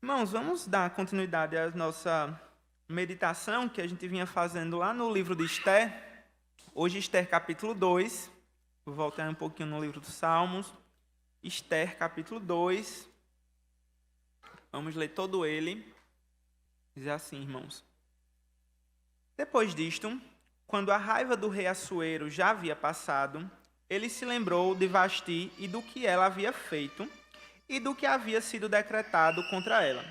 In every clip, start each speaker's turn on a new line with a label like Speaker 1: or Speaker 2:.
Speaker 1: Irmãos, vamos dar continuidade à nossa meditação que a gente vinha fazendo lá no livro de Esther. Hoje, Esther capítulo 2. Vou voltar um pouquinho no livro dos Salmos. Esther capítulo 2. Vamos ler todo ele. Diz assim, irmãos. Depois disto, quando a raiva do rei Assuero já havia passado, ele se lembrou de Vasti e do que ela havia feito e do que havia sido decretado contra ela.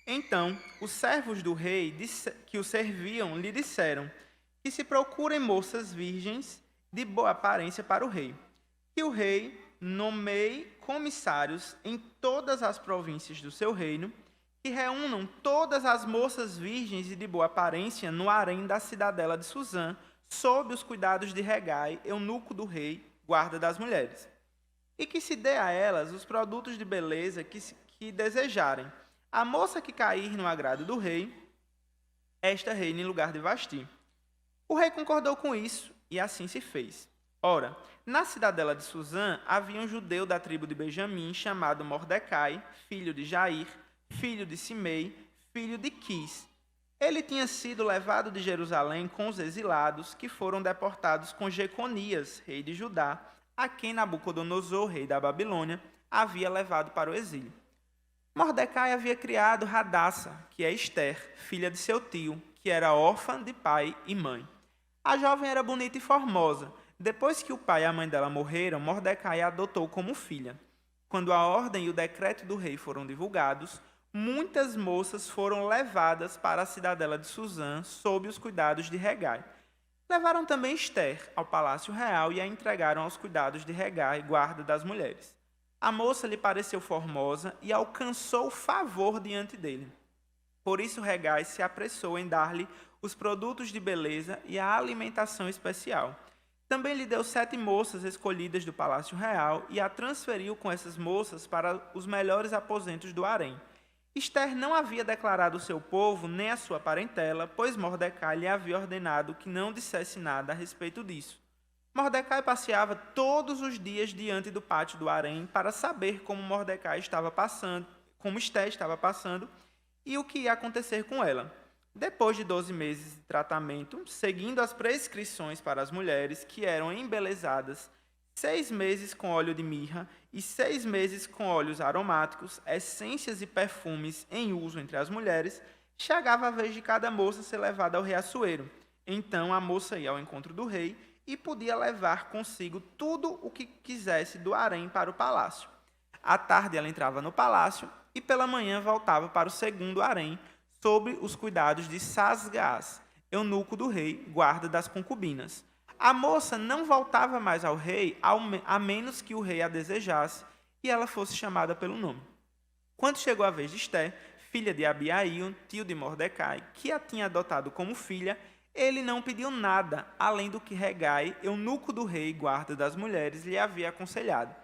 Speaker 1: Então, os servos do rei que o serviam lhe disseram que se procurem moças virgens de boa aparência para o rei, que o rei nomeie comissários em todas as províncias do seu reino, que reúnam todas as moças virgens e de boa aparência no harém da cidadela de Suzã, sob os cuidados de Regai, eunuco do rei, guarda das mulheres, e que se dê a elas os produtos de beleza que desejarem. A moça que cair no agrado do rei, esta reina em lugar de Vasti. O rei concordou com isso, e assim se fez. Ora, na cidadela de Suzã havia um judeu da tribo de Benjamim, chamado Mordecai, filho de Jair, filho de Simei, filho de Quis. Ele tinha sido levado de Jerusalém com os exilados, que foram deportados com Jeconias, rei de Judá, a quem Nabucodonosor, rei da Babilônia, havia levado para o exílio. Mordecai havia criado Radassa, que é Esther, filha de seu tio, que era órfã de pai e mãe. A jovem era bonita e formosa. Depois que o pai e a mãe dela morreram, Mordecai a adotou como filha. Quando a ordem e o decreto do rei foram divulgados, muitas moças foram levadas para a cidadela de Suzã, sob os cuidados de Regai. Levaram também Esther ao palácio real e a entregaram aos cuidados de Regai, guarda das mulheres. A moça lhe pareceu formosa e alcançou favor diante dele. Por isso Regai se apressou em dar-lhe os produtos de beleza e a alimentação especial. Também lhe deu 7 moças escolhidas do palácio real e a transferiu com essas moças para os melhores aposentos do harém. Esther não havia declarado ao seu povo nem à sua parentela, pois Mordecai lhe havia ordenado que não dissesse nada a respeito disso. Mordecai passeava todos os dias diante do pátio do harém para saber como Mordecai estava passando, como Esther estava passando e o que ia acontecer com ela. Depois de 12 meses de tratamento, seguindo as prescrições para as mulheres, que eram embelezadas 6 meses com óleo de mirra e 6 meses com óleos aromáticos, essências e perfumes em uso entre as mulheres, chegava a vez de cada moça ser levada ao rei Assuero. Então a moça ia ao encontro do rei e podia levar consigo tudo o que quisesse do harém para o palácio. À tarde ela entrava no palácio e pela manhã voltava para o segundo harém, sob os cuidados de Sasgás, eunuco do rei, guarda das concubinas. A moça não voltava mais ao rei, a menos que o rei a desejasse e ela fosse chamada pelo nome. Quando chegou a vez de Esther, filha de Abiail, tio de Mordecai, que a tinha adotado como filha, ele não pediu nada, além do que Regai, eunuco do rei, guarda das mulheres, lhe havia aconselhado.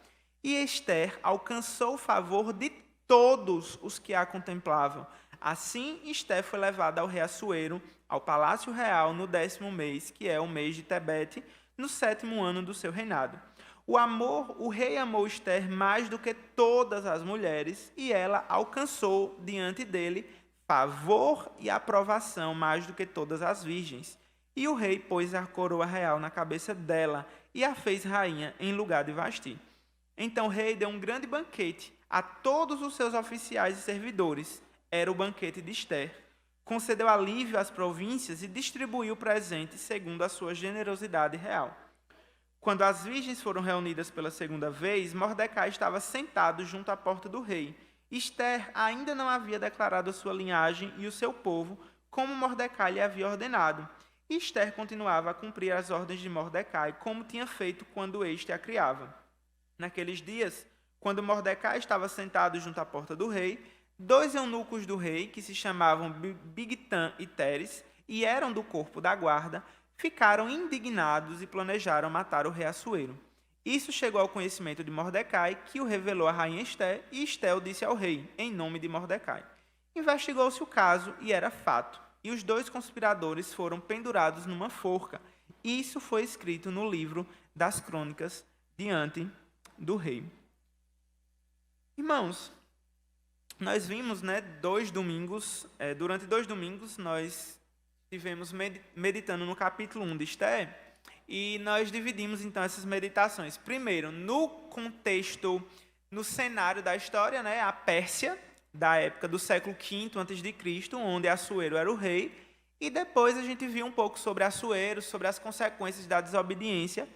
Speaker 1: E Esther alcançou o favor de todos os que a contemplavam. Assim, Esther foi levada ao rei Assuero, ao palácio real, no 10º mês, que é o mês de Tebete, no 7º ano do seu reinado. O rei amou Esther mais do que todas as mulheres, e ela alcançou diante dele favor e aprovação mais do que todas as virgens. E o rei pôs a coroa real na cabeça dela e a fez rainha em lugar de Vasti. Então o rei deu um grande banquete a todos os seus oficiais e servidores. Era o banquete de Esther. Concedeu alívio às províncias e distribuiu presentes segundo a sua generosidade real. Quando as virgens foram reunidas pela segunda vez, Mordecai estava sentado junto à porta do rei. Esther ainda não havia declarado a sua linhagem e o seu povo, como Mordecai lhe havia ordenado. E Esther continuava a cumprir as ordens de Mordecai, como tinha feito quando este a criava. Naqueles dias, quando Mordecai estava sentado junto à porta do rei, 2 eunucos do rei, que se chamavam Bigtã e Teres, e eram do corpo da guarda, ficaram indignados e planejaram matar o rei Assuero. Isso chegou ao conhecimento de Mordecai, que o revelou à rainha Esther, e Esther o disse ao rei, em nome de Mordecai. Investigou-se o caso, e era fato, e os 2 conspiradores foram pendurados numa forca. Isso foi escrito no livro das crônicas diante do rei. Irmãos, nós vimos, né, durante 2 domingos, nós estivemos meditando no capítulo 1 de Esther, e nós dividimos, então, essas meditações. Primeiro, no contexto, no cenário da história, né, a Pérsia, da época do século V a.C., onde Assuero era o rei, e depois a gente viu um pouco sobre Assuero, sobre as consequências da desobediência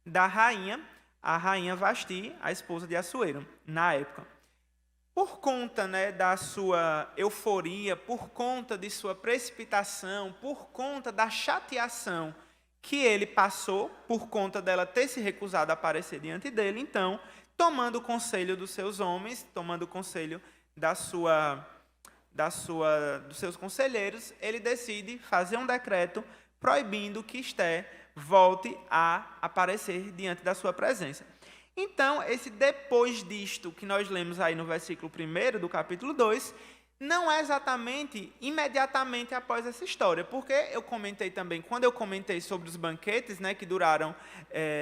Speaker 1: da rainha, a rainha Vasti, a esposa de Assuero, na época. Por conta, né, da sua euforia, por conta de sua precipitação, por conta da chateação que ele passou, por conta dela ter se recusado a aparecer diante dele, então, tomando o conselho dos seus homens, tomando o conselho dos seus conselheiros, ele decide fazer um decreto proibindo que Esther volte a aparecer diante da sua presença. Então, esse depois disto que nós lemos aí no versículo 1 do capítulo 2, não é exatamente imediatamente após essa história, porque eu comentei também, quando eu comentei sobre os banquetes, né, que duraram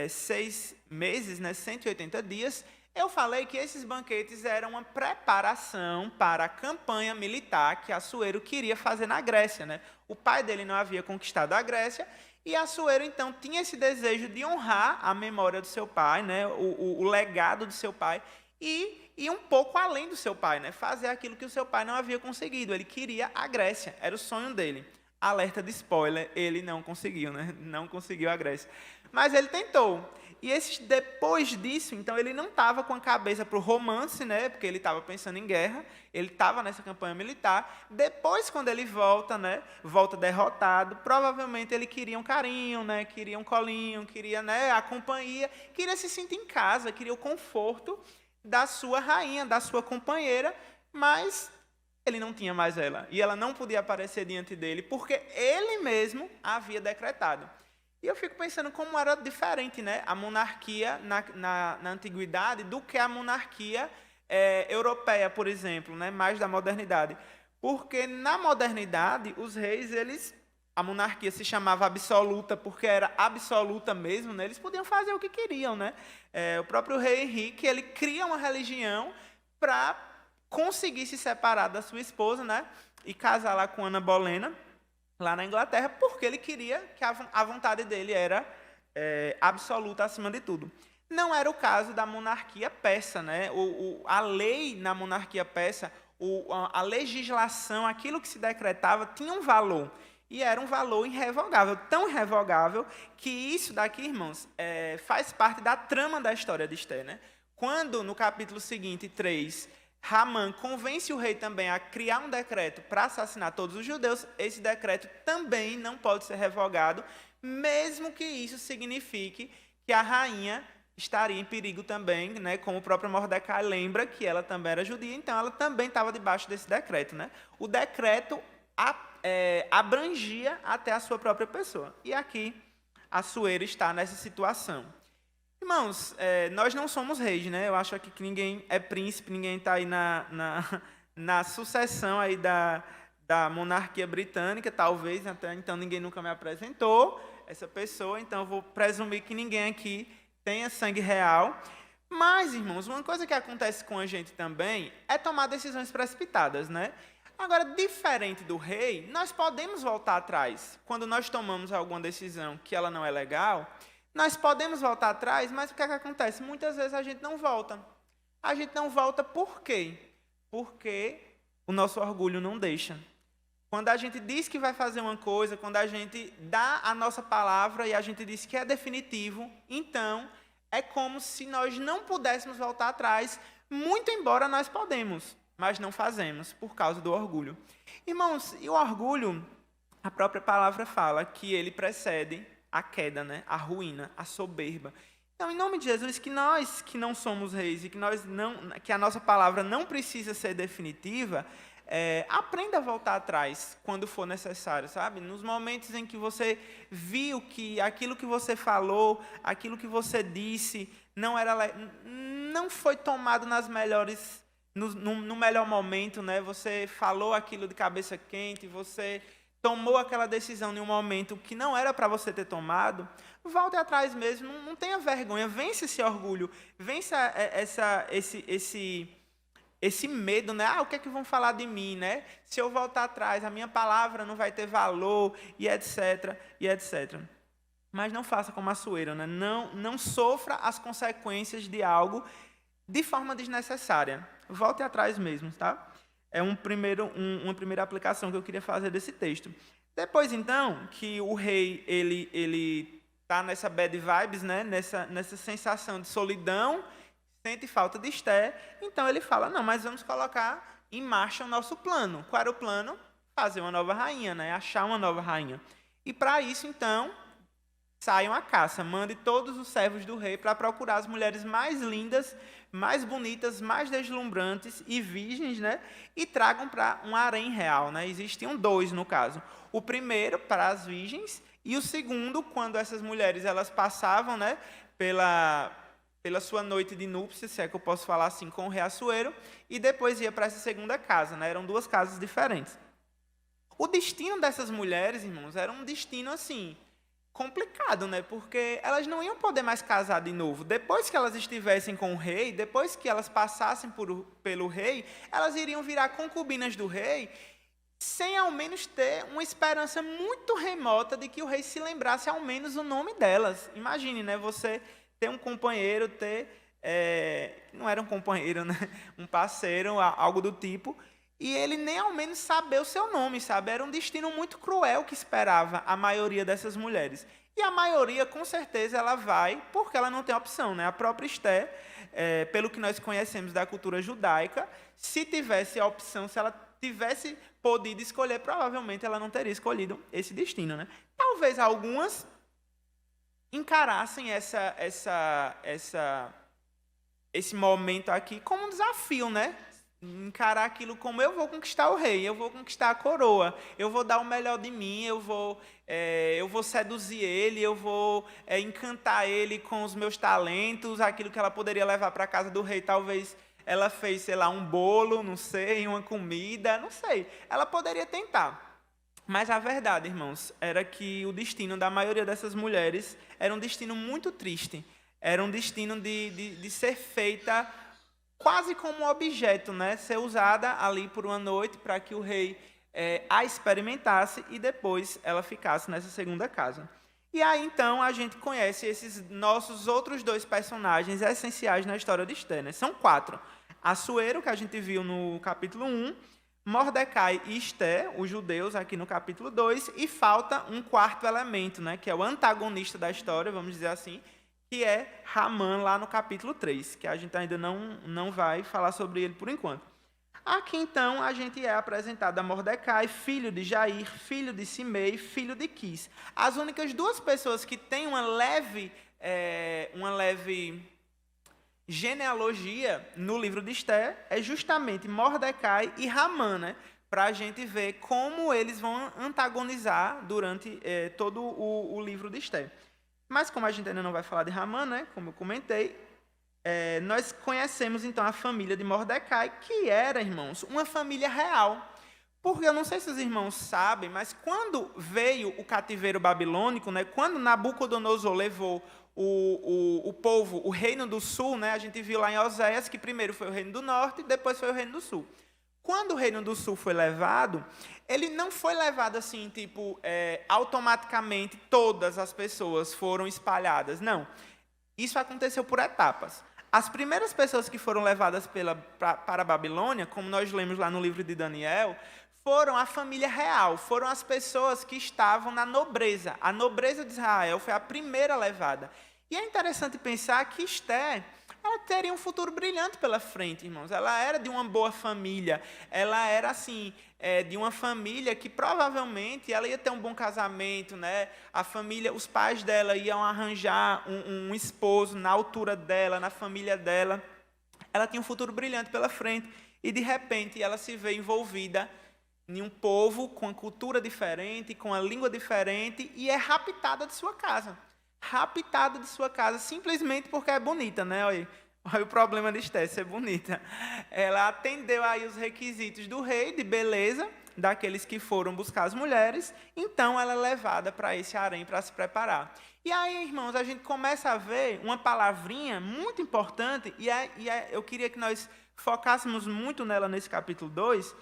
Speaker 1: 6 meses, né, 180 dias, eu falei que esses banquetes eram uma preparação para a campanha militar que Assuero queria fazer na Grécia, né? O pai dele não havia conquistado a Grécia, e Assuero, então, tinha esse desejo de honrar a memória do seu pai, né? o legado do seu pai, e ir um pouco além do seu pai, né? Fazer aquilo que o seu pai não havia conseguido. Ele queria a Grécia, era o sonho dele. Alerta de spoiler, ele não conseguiu, né? Não conseguiu a Grécia. Mas ele tentou. E depois disso, então, ele não estava com a cabeça para o romance, né? Porque ele estava pensando em guerra, ele estava nessa campanha militar. Depois, quando ele volta, né? Volta derrotado, provavelmente ele queria um carinho, né? Queria um colinho, queria, né, a companhia, queria se sentir em casa, queria o conforto da sua rainha, da sua companheira, mas ele não tinha mais ela. E ela não podia aparecer diante dele, porque ele mesmo havia decretado. E eu fico pensando como era diferente, né, a monarquia na antiguidade do que a monarquia europeia, por exemplo, né, mais da modernidade. Porque na modernidade, os reis, a monarquia se chamava absoluta porque era absoluta mesmo, né, eles podiam fazer o que queriam. Né? O próprio rei Henrique, ele cria uma religião para conseguir se separar da sua esposa, né, e casar lá com Ana Bolena, lá na Inglaterra, porque ele queria que a vontade dele era absoluta acima de tudo. Não era o caso da monarquia persa. Né? A lei na monarquia persa, a legislação, aquilo que se decretava, tinha um valor. E era um valor irrevogável, tão irrevogável, que isso daqui, irmãos, faz parte da trama da história de Esther. Né? Quando, no capítulo seguinte, 3... Ramã convence o rei também a criar um decreto para assassinar todos os judeus, esse decreto também não pode ser revogado, mesmo que isso signifique que a rainha estaria em perigo também, né? Como o próprio Mordecai lembra que ela também era judia, então ela também estava debaixo desse decreto. Né? O decreto abrangia até a sua própria pessoa. E aqui, Assuero está nessa situação. Irmãos, nós não somos reis, né? Eu acho aqui que ninguém é príncipe, ninguém está aí na sucessão aí da monarquia britânica, talvez, até então ninguém nunca me apresentou essa pessoa, então eu vou presumir que ninguém aqui tenha sangue real. Mas, irmãos, uma coisa que acontece com a gente também é tomar decisões precipitadas, né? Agora, diferente do rei, nós podemos voltar atrás. Quando nós tomamos alguma decisão que ela não é legal, nós podemos voltar atrás, mas o que acontece? Muitas vezes a gente não volta. A gente não volta por quê? Porque o nosso orgulho não deixa. Quando a gente diz que vai fazer uma coisa, quando a gente dá a nossa palavra e a gente diz que é definitivo, então é como se nós não pudéssemos voltar atrás, muito embora nós podemos, mas não fazemos por causa do orgulho. Irmãos, e o orgulho, a própria palavra fala que ele precede a queda, né? A ruína, a soberba. Então, em nome de Jesus, que nós que não somos reis e que a nossa palavra não precisa ser definitiva, aprenda a voltar atrás quando for necessário, sabe? Nos momentos em que você viu que aquilo que você falou, aquilo que você disse, não foi tomado no melhor momento, né? Você falou aquilo de cabeça quente, você tomou aquela decisão em um momento que não era para você ter tomado, volte atrás mesmo, não tenha vergonha, vence esse orgulho, vença esse medo, né? O que é que vão falar de mim, né? Se eu voltar atrás, a minha palavra não vai ter valor, e etc, e etc. Mas não faça como Assuero, né? Não sofra as consequências de algo de forma desnecessária. Volte atrás mesmo, tá? É uma primeira aplicação que eu queria fazer desse texto. Depois, então, que o rei ele tá nessa bad vibes, né? Nessa sensação de solidão, sente falta de Esther, então ele fala, não, mas vamos colocar em marcha o nosso plano. Qual era o plano? Fazer uma nova rainha, né? Achar uma nova rainha. E para isso, então, saiam à caça, mande todos os servos do rei para procurar as mulheres mais lindas, mais bonitas, mais deslumbrantes e virgens, né? E tragam para um harém real, né? Existiam 2 no caso. O primeiro para as virgens e o segundo quando essas mulheres elas passavam, né? Pela sua noite de núpcias, se é que eu posso falar assim, com o rei Assuero, e depois ia para essa segunda casa, né? Eram 2 casas diferentes. O destino dessas mulheres, irmãos, era um destino assim complicado, né? Porque elas não iam poder mais casar de novo. Depois que elas estivessem com o rei, depois que elas passassem pelo rei, elas iriam virar concubinas do rei, sem ao menos ter uma esperança muito remota de que o rei se lembrasse ao menos o nome delas. Imagine, né? Você ter um companheiro, não era um companheiro, né? Um parceiro, algo do tipo, e ele nem ao menos saber o seu nome, sabe? Era um destino muito cruel que esperava a maioria dessas mulheres. E a maioria, com certeza, ela vai porque ela não tem opção, né? A própria Esther, pelo que nós conhecemos da cultura judaica, se tivesse a opção, se ela tivesse podido escolher, provavelmente ela não teria escolhido esse destino, né? Talvez algumas encarassem esse momento aqui como um desafio, né? Encarar aquilo como eu vou conquistar o rei, eu vou conquistar a coroa, eu vou dar o melhor de mim, eu vou seduzir ele, eu vou encantar ele com os meus talentos, aquilo que ela poderia levar para a casa do rei, talvez ela fez, sei lá, um bolo, não sei, uma comida, não sei. Ela poderia tentar. Mas a verdade, irmãos, era que o destino da maioria dessas mulheres era um destino muito triste. Era um destino de ser feita quase como um objeto, né? Ser usada ali por uma noite para que o rei a experimentasse e depois ela ficasse nessa segunda casa. E aí, então, a gente conhece esses nossos outros 2 personagens essenciais na história de Esther, né? São 4. Assuero, que a gente viu no capítulo 1, Mordecai e Esther, os judeus, aqui no capítulo 2, e falta um 4º elemento, né? Que é o antagonista da história, vamos dizer assim, que é Hamã, lá no capítulo 3, que a gente ainda não vai falar sobre ele por enquanto. Aqui, então, a gente é apresentado a Mordecai, filho de Jair, filho de Simei, filho de Quis. As únicas 2 pessoas que têm uma leve genealogia no livro de Esther é justamente Mordecai e Hamã, né? Para a gente ver como eles vão antagonizar durante todo o livro de Esther. Mas como a gente ainda não vai falar de Hamã, né, como eu comentei, nós conhecemos então a família de Mordecai, que era, irmãos, uma família real. Porque eu não sei se os irmãos sabem, mas quando veio o cativeiro babilônico, né, quando Nabucodonosor levou o povo, o reino do sul, né, a gente viu lá em Oséias que primeiro foi o reino do norte e depois foi o reino do sul. Quando o reino do sul foi levado, ele não foi levado assim, tipo, automaticamente todas as pessoas foram espalhadas. Não. Isso aconteceu por etapas. As primeiras pessoas que foram levadas para a Babilônia, como nós lemos lá no livro de Daniel, foram a família real, foram as pessoas que estavam na nobreza. A nobreza de Israel foi a primeira levada. E é interessante pensar que Esther, ela teria um futuro brilhante pela frente, irmãos. Ela era de uma boa família, ela era assim, de uma família que provavelmente ela ia ter um bom casamento, né? A família, os pais dela iam arranjar um esposo na altura dela, na família dela. Ela tinha um futuro brilhante pela frente e de repente ela se vê envolvida em um povo com uma cultura diferente, com uma língua diferente e é raptada de sua casa. Raptada de sua casa simplesmente porque é bonita, né? Olha o problema de Esther, ser bonita. Ela atendeu aí os requisitos do rei de beleza, daqueles que foram buscar as mulheres, então ela é levada para esse harém para se preparar. E aí, irmãos, a gente começa a ver uma palavrinha muito importante, eu queria que nós focássemos muito nela nesse capítulo 2,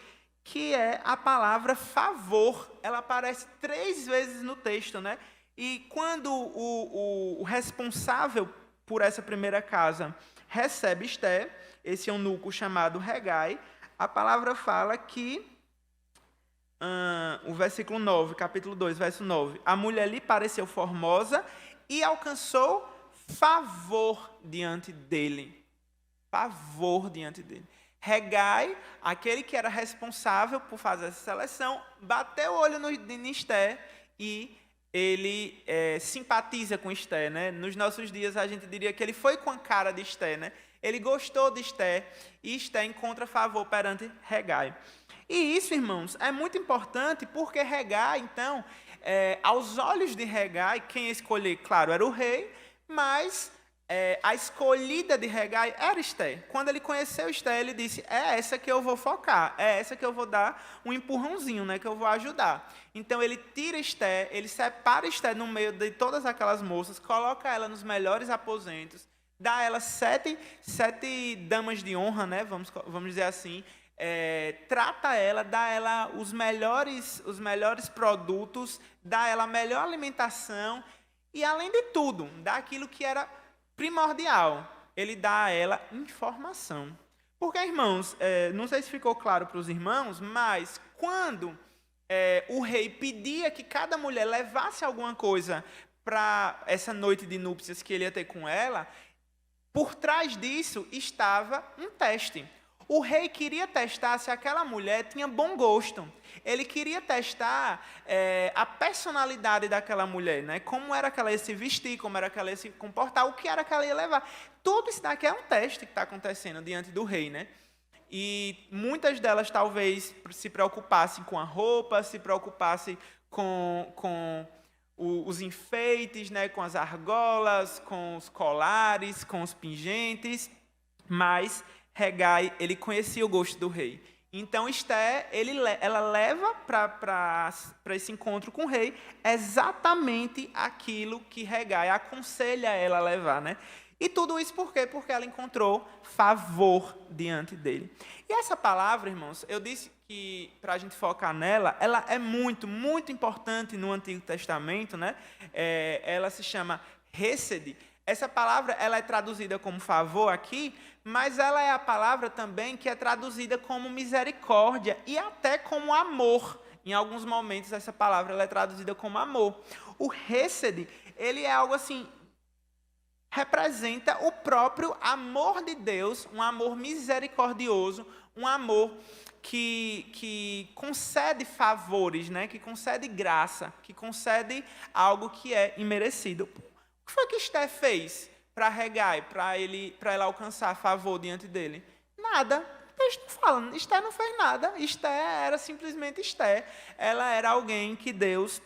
Speaker 1: que é a palavra favor. Ela aparece 3 vezes no texto, né? E quando o responsável por essa primeira casa recebe Esté, esse eunuco chamado Hegai, a palavra fala que, o versículo 9, capítulo 2, verso 9, a mulher lhe pareceu formosa e alcançou favor diante dele. Favor diante dele. Hegai, aquele que era responsável por fazer essa seleção, bateu o olho no Esté e ele simpatiza com Esté, né? Nos nossos dias a gente diria que ele foi com a cara de Esté, né? Ele gostou de Esté e Esté encontra favor perante Hegai. E isso, irmãos, é muito importante porque Hegai, então, aos olhos de Hegai, quem escolheu, claro, era o rei, mas a escolhida de Hegai era Esté. Quando ele conheceu Esté, ele disse, é essa que eu vou focar, é essa que eu vou dar um empurrãozinho, né, que eu vou ajudar. Então ele tira Esté, ele separa Esté no meio de todas aquelas moças, coloca ela nos melhores aposentos, dá a ela 7 damas de honra, né, vamos dizer assim, trata ela, dá a ela os melhores produtos, dá a ela a melhor alimentação e, além de tudo, dá aquilo que era primordial, ele dá a ela informação. Porque, irmãos, não sei se ficou claro para os irmãos, mas quando o rei pedia que cada mulher levasse alguma coisa para essa noite de núpcias que ele ia ter com ela, por trás disso estava um teste. O rei queria testar se aquela mulher tinha bom gosto. Ele queria testar a personalidade daquela mulher, né? Como era que ela ia se vestir, como era que ela ia se comportar, o que era que ela ia levar. Tudo isso daqui é um teste que está acontecendo diante do rei, né? E muitas delas talvez se preocupassem com a roupa, se preocupassem com os enfeites, né? Com as argolas, com os colares, com os pingentes, mas Hegai, ele conhecia o gosto do rei. Então, Esté, ela leva para esse encontro com o rei exatamente aquilo que Hegai aconselha ela a levar, né? E tudo isso por quê? Porque ela encontrou favor diante dele. E essa palavra, irmãos, eu disse que, para a gente focar nela, ela é muito, muito importante no Antigo Testamento, né? Ela se chama Hesed. Essa palavra ela é traduzida como favor aqui, mas ela é a palavra também que é traduzida como misericórdia e até como amor. Em alguns momentos essa palavra ela é traduzida como amor. O Hesed, ele é algo assim, representa o próprio amor de Deus, um amor misericordioso, um amor que concede favores, né? Que concede graça, que concede algo que é imerecido. O que foi que Esté fez para Hegai, para ela alcançar favor diante dele? Nada. O texto não fala. Esté não fez nada. Esté era simplesmente Esté. Ela era alguém que Deus,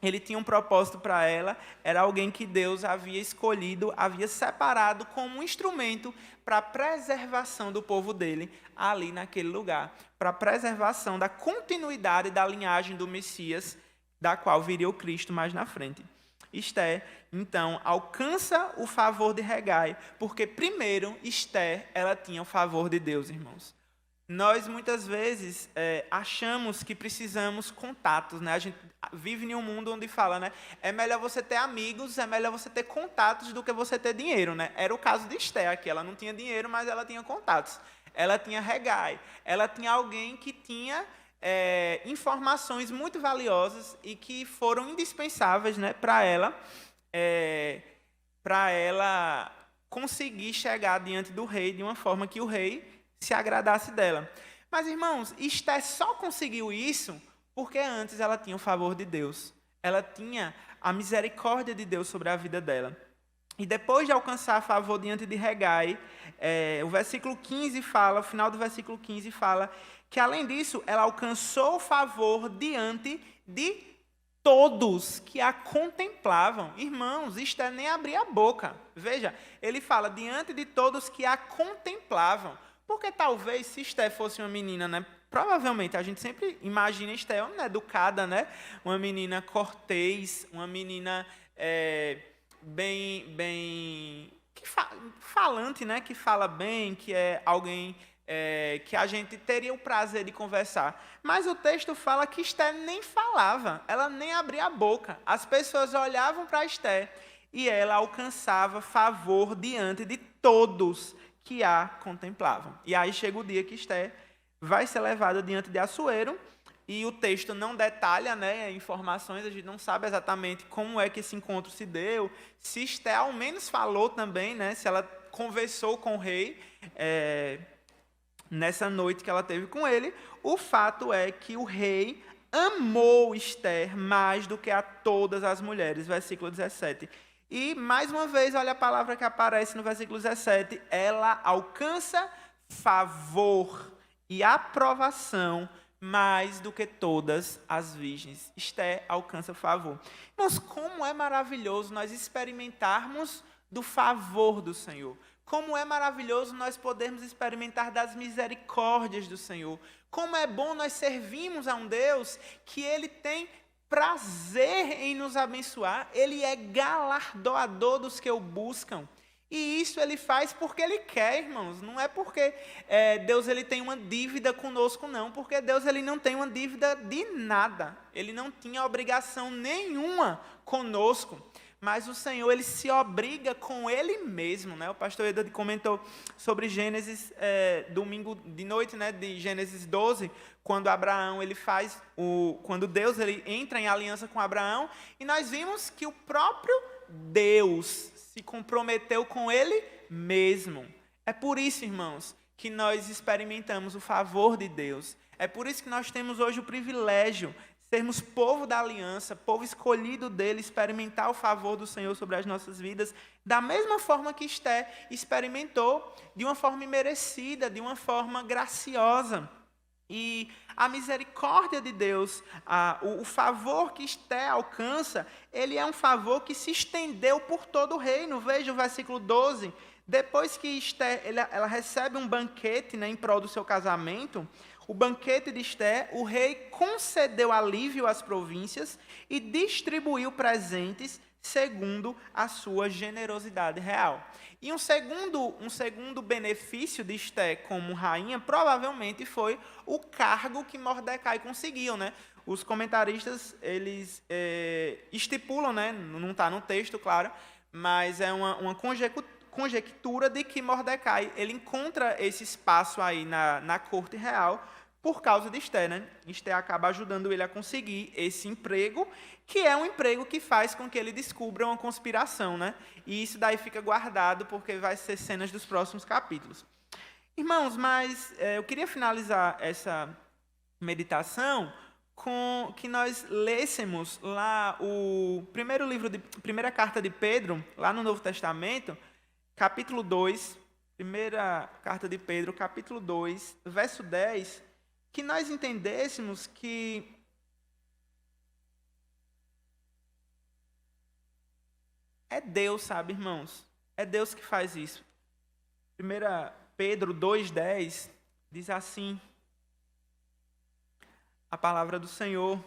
Speaker 1: ele tinha um propósito para ela, era alguém que Deus havia escolhido, havia separado como um instrumento para a preservação do povo dele ali naquele lugar, para a preservação da continuidade da linhagem do Messias, da qual viria o Cristo mais na frente. Esté, então, alcança o favor de Hegai, porque primeiro Esté, ela tinha o favor de Deus, irmãos. Nós muitas vezes achamos que precisamos contatos, né? A gente vive em um mundo onde fala, né? É melhor você ter amigos, é melhor você ter contatos do que você ter dinheiro, né? Era o caso de Esté aqui, ela não tinha dinheiro, mas ela tinha contatos. Ela tinha Hegai, ela tinha alguém que tinha informações muito valiosas e que foram indispensáveis, né, para ela conseguir chegar diante do rei de uma forma que o rei se agradasse dela. Mas, irmãos, Esté só conseguiu isso porque antes ela tinha o favor de Deus. Ela tinha a misericórdia de Deus sobre a vida dela. E depois de alcançar favor diante de Hegai, o versículo 15 fala, o final do versículo 15 fala que, além disso, ela alcançou favor diante de todos que a contemplavam. Irmãos, Esté nem abria a boca. Veja, ele fala diante de todos que a contemplavam. Por Porque talvez, se Esté fosse uma menina, né? Provavelmente, a gente sempre imagina Esté uma educada, né? Uma menina cortês, uma menina falante, né? Que fala bem, que é alguém que a gente teria o prazer de conversar. Mas o texto fala que Esté nem falava, ela nem abria a boca. As pessoas olhavam para Esté e ela alcançava favor diante de todos que a contemplavam. E aí chega o dia que Esté vai ser levada diante de Assuero, e o texto não detalha, né, informações, a gente não sabe exatamente como é que esse encontro se deu, se Esté ao menos falou também, né, se ela conversou com o rei nessa noite que ela teve com ele. O fato é que o rei amou Esther mais do que a todas as mulheres, versículo 17. E, mais uma vez, olha a palavra que aparece no versículo 17, ela alcança favor e aprovação mais do que todas as virgens. Esté alcança favor. Mas como é maravilhoso nós experimentarmos do favor do Senhor. Como é maravilhoso nós podermos experimentar das misericórdias do Senhor. Como é bom nós servirmos a um Deus que Ele tem prazer em nos abençoar. Ele é galardoador dos que o buscam. E isso ele faz porque ele quer, irmãos. Não é porque Deus ele tem uma dívida conosco, não. Porque Deus ele não tem uma dívida de nada. Ele não tinha obrigação nenhuma conosco. Mas o Senhor ele se obriga com Ele mesmo, né? O pastor Edward comentou sobre Gênesis, domingo de noite, né? De Gênesis 12, quando Abraão ele quando Deus ele entra em aliança com Abraão, e nós vimos que o próprio Deus se comprometeu com Ele mesmo. É por isso, irmãos, que nós experimentamos o favor de Deus. É por isso que nós temos hoje o privilégio sermos povo da aliança, povo escolhido dele, experimentar o favor do Senhor sobre as nossas vidas, da mesma forma que Esté experimentou, de uma forma imerecida, de uma forma graciosa. E a misericórdia de Deus, o favor que Esté alcança, ele é um favor que se estendeu por todo o reino. Veja o versículo 12. Depois que Esté, ela recebe um banquete, né, em prol do seu casamento, o banquete de Esté, o rei concedeu alívio às províncias e distribuiu presentes segundo a sua generosidade real. E um segundo benefício de Esté como rainha provavelmente foi o cargo que Mordecai conseguiu, né? Os comentaristas eles estipulam, né? Não está no texto, claro, mas é uma conjectura de que Mordecai ele encontra esse espaço aí na corte real por causa de Esté, né? Esté acaba ajudando ele a conseguir esse emprego, que é um emprego que faz com que ele descubra uma conspiração, né? E isso daí fica guardado porque vai ser cenas dos próximos capítulos. Irmãos, mas eu queria finalizar essa meditação com que nós lêssemos lá o primeira carta de Pedro, lá no Novo Testamento, capítulo 2, primeira carta de Pedro, capítulo 2, verso 10, que nós entendêssemos que é Deus, sabe, irmãos? É Deus que faz isso. 1 Pedro 2,10 diz assim, a palavra do Senhor: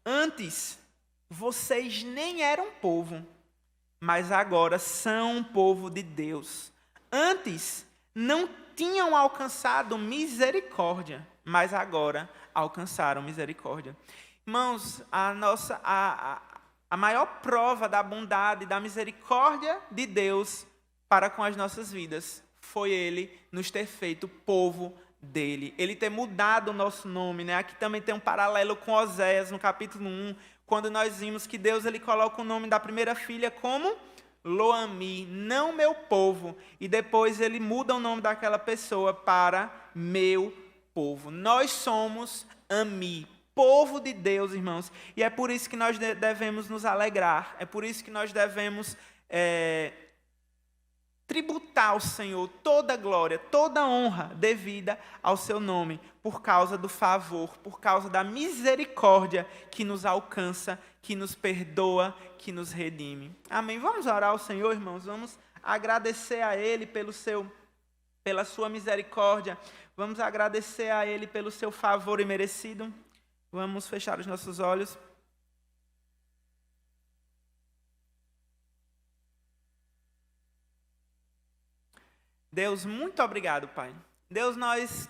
Speaker 1: antes vocês nem eram povo, mas agora são um povo de Deus. Antes não tinham alcançado misericórdia, mas agora alcançaram misericórdia. Irmãos, a maior prova da bondade, da misericórdia de Deus para com as nossas vidas foi Ele nos ter feito povo dele. Ele ter mudado o nosso nome, né? Aqui também tem um paralelo com Oséias, no capítulo 1, quando nós vimos que Deus ele coloca o nome da primeira filha como Lo-Ami, não meu povo, e depois ele muda o nome daquela pessoa para meu povo. Nós somos Ami, povo de Deus, irmãos, e é por isso que nós devemos nos alegrar, é por isso que nós devemos tributar ao Senhor toda a glória, toda a honra devida ao seu nome, por causa do favor, por causa da misericórdia que nos alcança, que nos perdoa, que nos redime. Amém? Vamos orar ao Senhor, irmãos, vamos agradecer a Ele pelo seu pela sua misericórdia. Vamos agradecer a Ele pelo seu favor imerecido. Vamos fechar os nossos olhos. Deus, muito obrigado, Pai. Deus, nós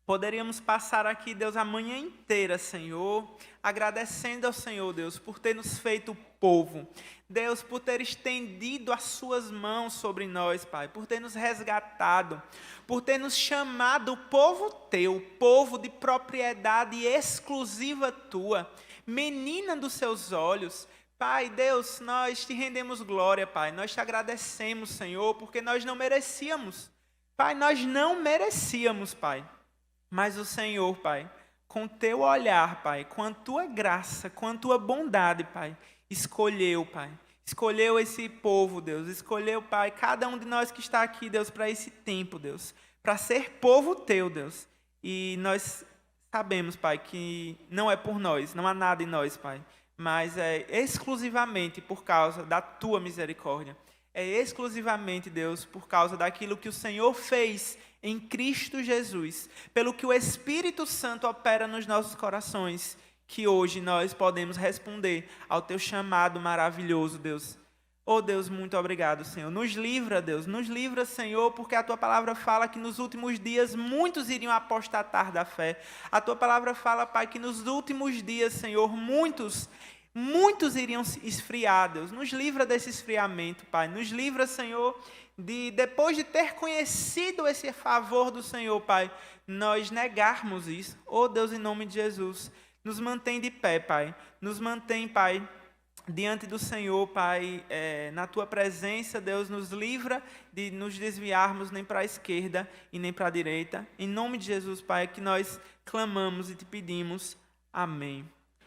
Speaker 1: poderíamos passar aqui, Deus, a manhã inteira, Senhor, agradecendo ao Senhor, Deus, por ter nos feito povo. Deus, por ter estendido as suas mãos sobre nós, Pai, por ter nos resgatado, por ter nos chamado povo teu, povo de propriedade exclusiva tua, menina dos seus olhos. Pai, Deus, nós te rendemos glória, Pai. Nós te agradecemos, Senhor, porque nós não merecíamos. Pai, nós não merecíamos, Pai. Mas o Senhor, Pai, com teu olhar, Pai, com a tua graça, com a tua bondade, Pai, escolheu, Pai. Escolheu esse povo, Deus. Escolheu, Pai, cada um de nós que está aqui, Deus, para esse tempo, Deus. Para ser povo teu, Deus. E nós sabemos, Pai, que não é por nós, não há nada em nós, Pai. Mas é exclusivamente por causa da tua misericórdia. É exclusivamente, Deus, por causa daquilo que o Senhor fez em Cristo Jesus, pelo que o Espírito Santo opera nos nossos corações, que hoje nós podemos responder ao teu chamado maravilhoso, Deus. Oh, Deus, muito obrigado, Senhor. Nos livra, Deus, nos livra, Senhor, porque a Tua palavra fala que nos últimos dias muitos iriam apostatar da fé. A Tua palavra fala, Pai, que nos últimos dias, Senhor, muitos iriam se esfriar, Deus. Nos livra desse esfriamento, Pai. Nos livra, Senhor, de depois de ter conhecido esse favor do Senhor, Pai, nós negarmos isso. Oh, Deus, em nome de Jesus, nos mantém de pé, Pai. Nos mantém, Pai, diante do Senhor, Pai, na Tua presença, Deus, nos livra de nos desviarmos nem para a esquerda e nem para a direita. Em nome de Jesus, Pai, que nós clamamos e te pedimos. Amém.